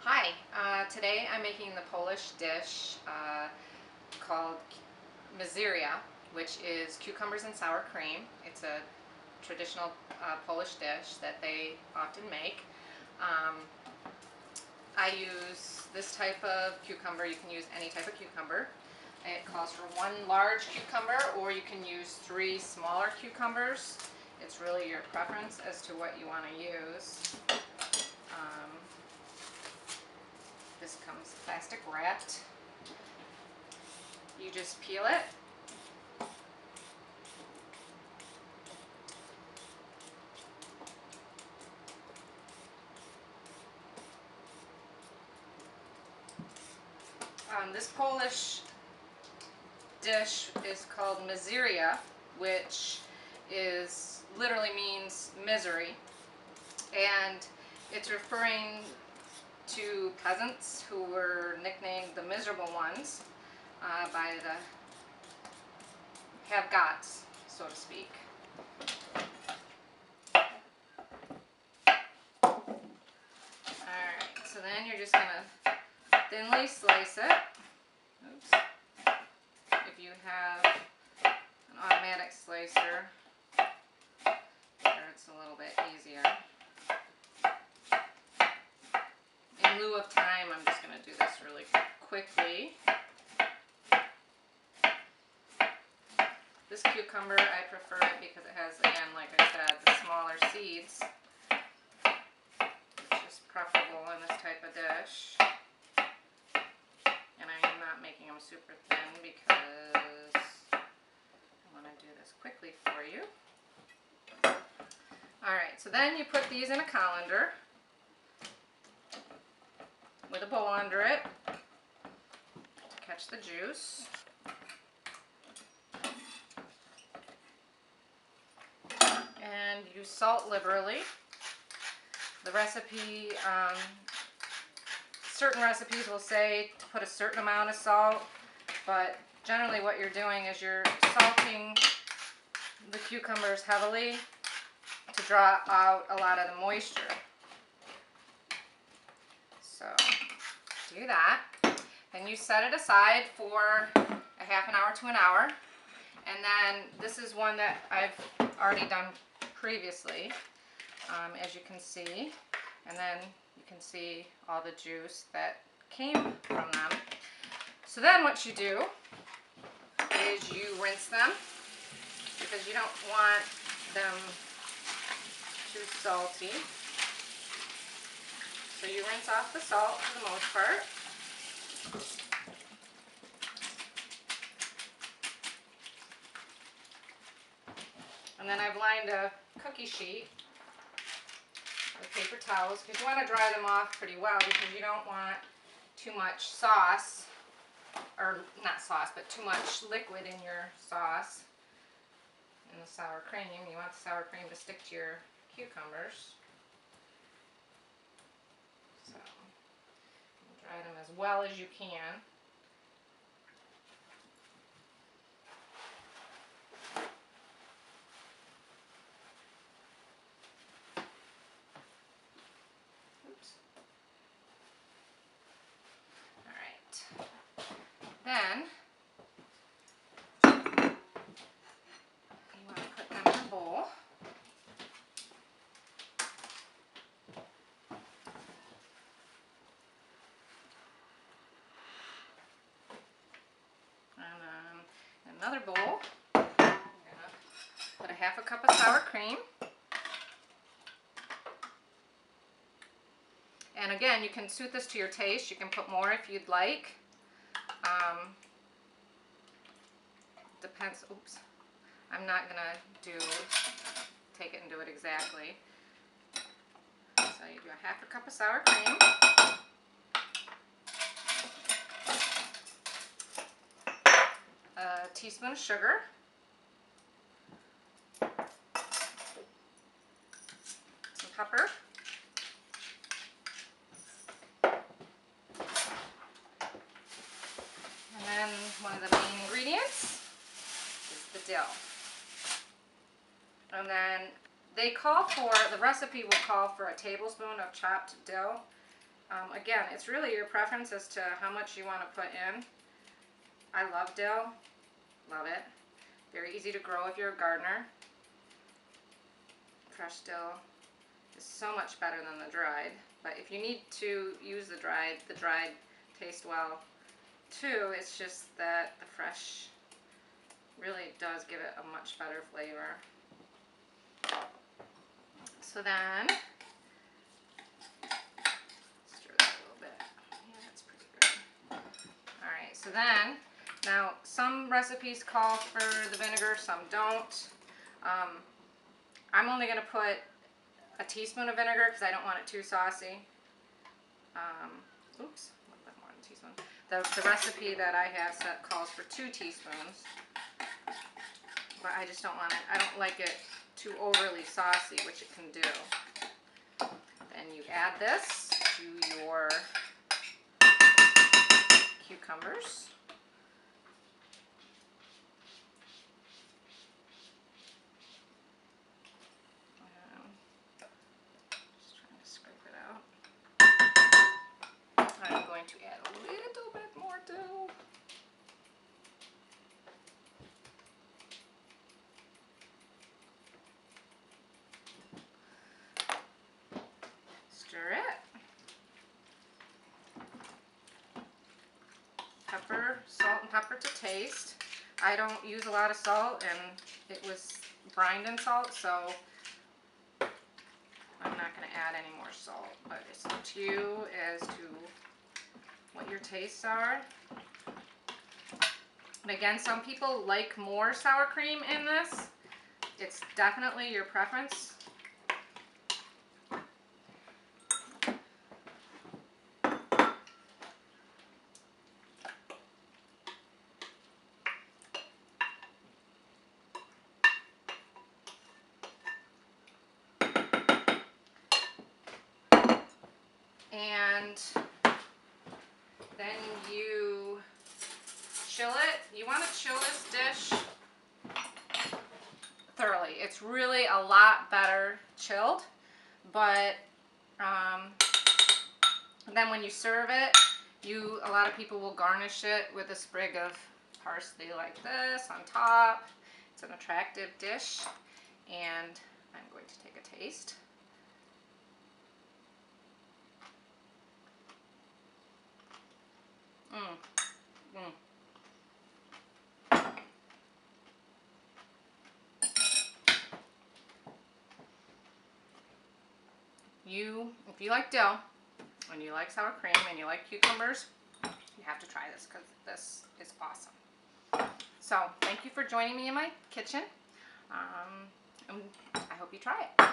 Hi, today I'm making the Polish dish called Mizeria, which is cucumbers and sour cream. It's a traditional Polish dish that they often make. Um, I use this type of cucumber. You can use any type of cucumber. It calls for one large cucumber, or you can use 3 smaller cucumbers. It's really your preference as to what you want to use. This comes plastic wrapped. You just peel it. This Polish dish is called Mizeria, which literally means misery, and it's referring to peasants who were nicknamed the miserable ones by the have-gots, so to speak. Alright, so then you're just going to thinly slice it. Oops. If you have an automatic slicer, it's a little bit easier. In lieu of time, I'm just going to do this really quickly. This cucumber, I prefer it because it has, again, like I said, the smaller seeds, which is preferable in this type of dish. And I am not making them super thin because I want to do this quickly for you. Alright, so then you put these in a colander with a bowl under it to catch the juice. And you salt liberally. The recipe, certain recipes will say to put a certain amount of salt, but generally what you're doing is you're salting the cucumbers heavily to draw out a lot of the moisture. So do that, and you set it aside for a half an hour to an hour. And then this is one that I've already done previously, as you can see, and then you can see all the juice that came from them. So then what you do is you rinse them, because you don't want them too salty. So you rinse off the salt for the most part. And then I've lined a cookie sheet with paper towels, because you want to dry them off pretty well, because you don't want too much sauce, or not sauce, but too much liquid in your sauce, in the sour cream. You want the sour cream to stick to your cucumbers. So dry them as well as you can. Then you want to put them in a bowl. And in another bowl, I'm going to put a half a cup of sour cream. And again, you can suit this to your taste. You can put more if you'd like. Depends. Oops. I'm not going to take it and do it exactly. So you do a half a cup of sour cream. A teaspoon of sugar. Some pepper. And then one of the main ingredients is the dill. And then the recipe will call for a tablespoon of chopped dill. Again, it's really your preference as to how much you want to put in. I love dill. Love it. Very easy to grow if you're a gardener. Fresh dill is so much better than the dried. But if you need to use the dried taste well too. It's just that the fresh really does give it a much better flavor. So then, stir that a little bit. Yeah, that's pretty good. Alright, so then, now some recipes call for the vinegar, some don't. I'm only going to put a teaspoon of vinegar because I don't want it too saucy. Oops, a little bit more than a teaspoon. The recipe that I have set calls for 2 teaspoons. But I just don't want it, I don't like it too overly saucy, which it can do. Then you add this to your cucumbers. Just trying to scrape it out. I'm going to add a little bit more dill. Stir it. Pepper, salt and pepper to taste. I don't use a lot of salt, and it was brined in salt, so I'm not going to add any more salt. But it's up to you as to what your tastes are. And again, some people like more sour cream in this. It's definitely your preference. And then you chill it. You want to chill this dish thoroughly. It's really a lot better chilled, but then when you serve it, a lot of people will garnish it with a sprig of parsley like this on top. It's an attractive dish, and I'm going to take a taste. If you like dill, and you like sour cream, and you like cucumbers, you have to try this because this is awesome. So, thank you for joining me in my kitchen. I hope you try it.